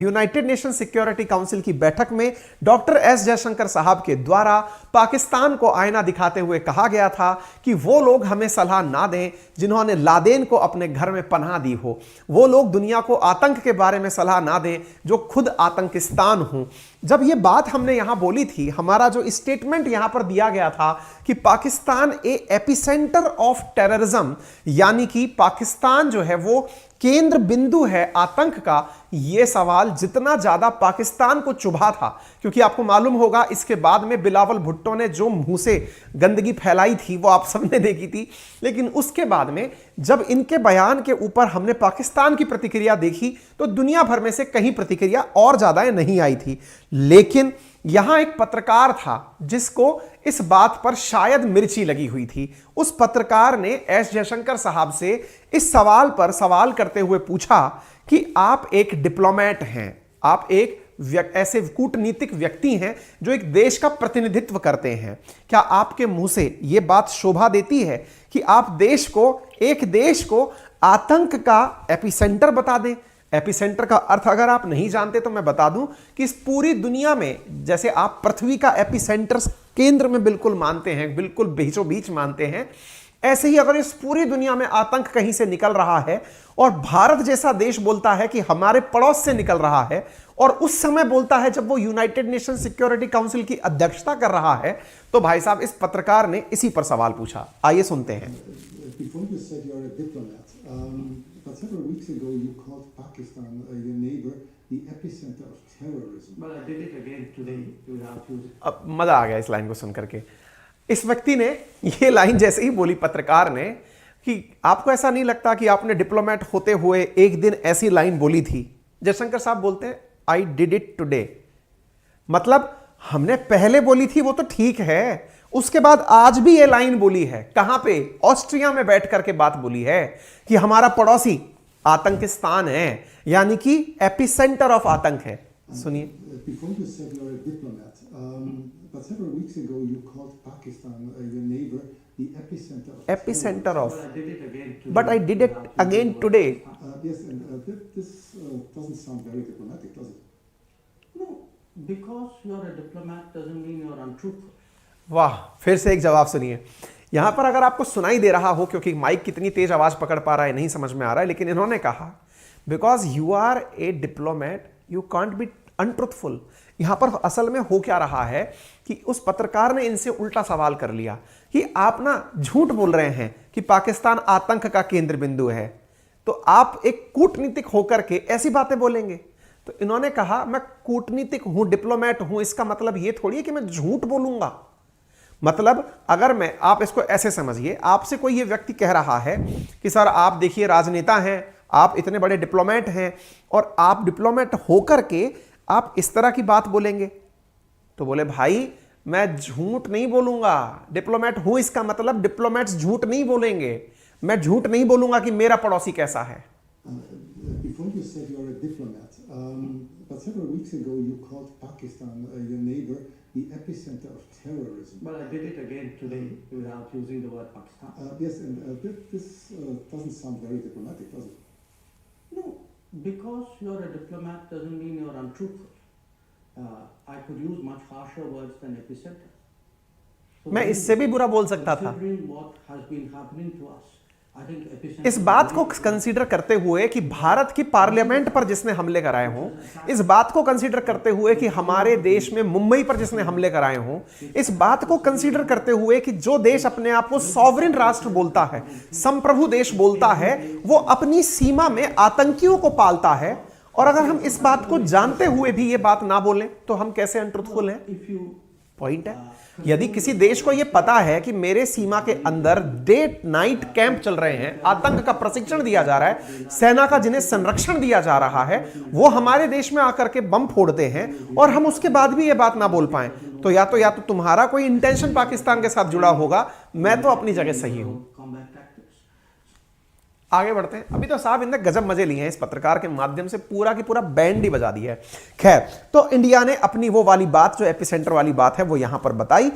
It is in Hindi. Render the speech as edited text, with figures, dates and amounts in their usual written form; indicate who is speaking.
Speaker 1: यूनाइटेड नेशन सिक्योरिटी काउंसिल की बैठक में डॉक्टर एस जयशंकर साहब के द्वारा पाकिस्तान को आईना दिखाते हुए कहा गया था कि वो लोग हमें सलाह ना दें जिन्होंने लादेन को अपने घर में पनाह दी हो। वो लोग दुनिया को आतंक के बारे में सलाह ना दें जो खुद आतंकिस्तान हों। जब ये बात हमने यहां बोली थी, हमारा जो स्टेटमेंट यहां पर दिया गया था कि पाकिस्तान ए एपिसेंटर ऑफ टेररिज्म, यानी कि पाकिस्तान जो है वो केंद्र बिंदु है आतंक का, यह सवाल जितना ज्यादा पाकिस्तान को चुभा था, क्योंकि आपको मालूम होगा इसके बाद में बिलावल भुट्टो ने जो मुंह से गंदगी फैलाई थी वो आप सबने देखी थी। लेकिन उसके बाद में जब इनके बयान के ऊपर हमने पाकिस्तान की प्रतिक्रिया देखी तो दुनिया भर में से कहीं प्रतिक्रिया और ज्यादा नहीं आई थी। लेकिन यहां एक पत्रकार था जिसको इस बात पर शायद मिर्ची लगी हुई थी। उस पत्रकार ने एस जयशंकर साहब से इस सवाल पर सवाल करते हुए पूछा कि आप एक डिप्लोमेट हैं, आप एक ऐसे कूटनीतिक व्यक्ति हैं जो एक देश का प्रतिनिधित्व करते हैं, क्या आपके मुंह से यह बात शोभा देती है कि आप एक देश को आतंक का एपिसेंटर बता दें? एपिसेंटर का अर्थ अगर आप नहीं जानते तो मैं बता दूं कि इस पूरी दुनिया में जैसे आप पृथ्वी का एपिसेंटर केंद्र में बिल्कुल मानते हैं, बिल्कुल बीचों बीच मानते हैं, ऐसे ही अगर इस पूरी दुनिया में आतंक कहीं से निकल रहा है और भारत जैसा देश बोलता है कि हमारे पड़ोस से निकल रहा है और उस समय बोलता है जब वो यूनाइटेड नेशन सिक्योरिटी काउंसिल की अध्यक्षता कर रहा है, तो भाई साहब इस पत्रकार ने इसी पर सवाल पूछा। आइए सुनते हैं।
Speaker 2: But several weeks ago, you called Pakistan, your neighbor, the epicenter of terrorism. But I did it again today without using.
Speaker 1: अब मजा आ गया इस लाइन को सुन करके। इस व्यक्ति ने ये लाइन जैसे ही बोली पत्रकार ने कि आपको ऐसा नहीं लगता कि आपने डिप्लोमेट होते हुए एक दिन ऐसी लाइन बोली थी? जयशंकर साहब बोलते हैं आई डिड इट टुडे। मतलब हमने पहले बोली थी वो तो ठीक है, उसके बाद आज भी ये लाइन बोली है। कहां पे? ऑस्ट्रिया में बैठ करके बात बोली है कि हमारा पड़ोसी आतंकिस्तान है, यानी कि एपिसेंटर ऑफ आतंक है। सुनिए। Epicentre of, but I did it again today.
Speaker 2: Because you are a diplomat doesn't mean you are untruthful.
Speaker 1: वाह, फिर से एक जवाब सुनिए। यहां पर अगर आपको सुनाई दे रहा हो, क्योंकि माइक कितनी तेज आवाज पकड़ पा रहा है नहीं समझ में आ रहा है, लेकिन इन्होंने कहा because you are a diplomat you can't be untruthful. यहां पर असल में हो क्या रहा है कि उस पत्रकार ने इनसे उल्टा सवाल कर लिया कि आप ना झूठ बोल रहे हैं कि पाकिस्तान आतंक का केंद्र बिंदु है, तो आप एक कूटनीतिक होकर के ऐसी बातें बोलेंगे? तो इन्होंने कहा मैं कूटनीतिक हूं, डिप्लोमेट हूं, इसका मतलब यह थोड़ी है कि मैं झूठ बोलूंगा। मतलब अगर आप इसको ऐसे समझिए, आपसे कोई ये व्यक्ति कह रहा है कि सर आप देखिए राजनेता हैं, आप इतने बड़े डिप्लोमेट हैं और आप डिप्लोमेट होकर के आप इस तरह की बात बोलेंगे, तो बोले भाई मैं झूठ नहीं बोलूंगा, डिप्लोमेट हूं इसका मतलब डिप्लोमेट्स झूठ नहीं बोलेंगे। मैं झूठ नहीं बोलूंगा कि मेरा पड़ोसी कैसा है।
Speaker 2: But several weeks ago, you called Pakistan, your neighbor, the epicenter of terrorism. But I did it again today without using the word Pakistan. Yes, and this doesn't sound very diplomatic, does it? No, because you're a diplomat doesn't mean you're untruthful. I could use much harsher words than epicenter. So
Speaker 1: मैं इससे भी बुरा बोल सकता था।
Speaker 2: What has been happening to us?
Speaker 1: इस बात को कंसीडर करते हुए कि भारत की पार्लियामेंट पर जिसने हमले कराए हों, इस बात को कंसीडर करते हुए कि हमारे देश में मुंबई पर जिसने हमले कराए हों, इस बात को कंसीडर करते हुए कि जो देश अपने आप को सॉवरेन राष्ट्र बोलता है, संप्रभु देश बोलता है, वो अपनी सीमा में आतंकियों को पालता है, और अगर हम इस बात को जानते हुए भी ये बात ना बोलें तो हम कैसे अनट्रुथफुल हैं? पॉइंट है। यदि किसी देश को यह पता है कि मेरे सीमा के अंदर डे नाइट कैंप चल रहे हैं, आतंक का प्रशिक्षण दिया जा रहा है, सेना का जिन्हें संरक्षण दिया जा रहा है, वो हमारे देश में आकर के बम फोड़ते हैं और हम उसके बाद भी यह बात ना बोल पाए, तो या तो तुम्हारा कोई इंटेंशन पाकिस्तान के साथ जुड़ा होगा। मैं तो अपनी जगह सही हूं। आगे बढ़ते हैं। अभी तो साहब इनने गजब मजे लिए हैं, इस पत्रकार के माध्यम से पूरा की पूरा बैंड ही बजा दिया है। खैर, तो इंडिया ने अपनी वो वाली बात जो एपिसेंटर वाली बात है वो यहां पर बताई।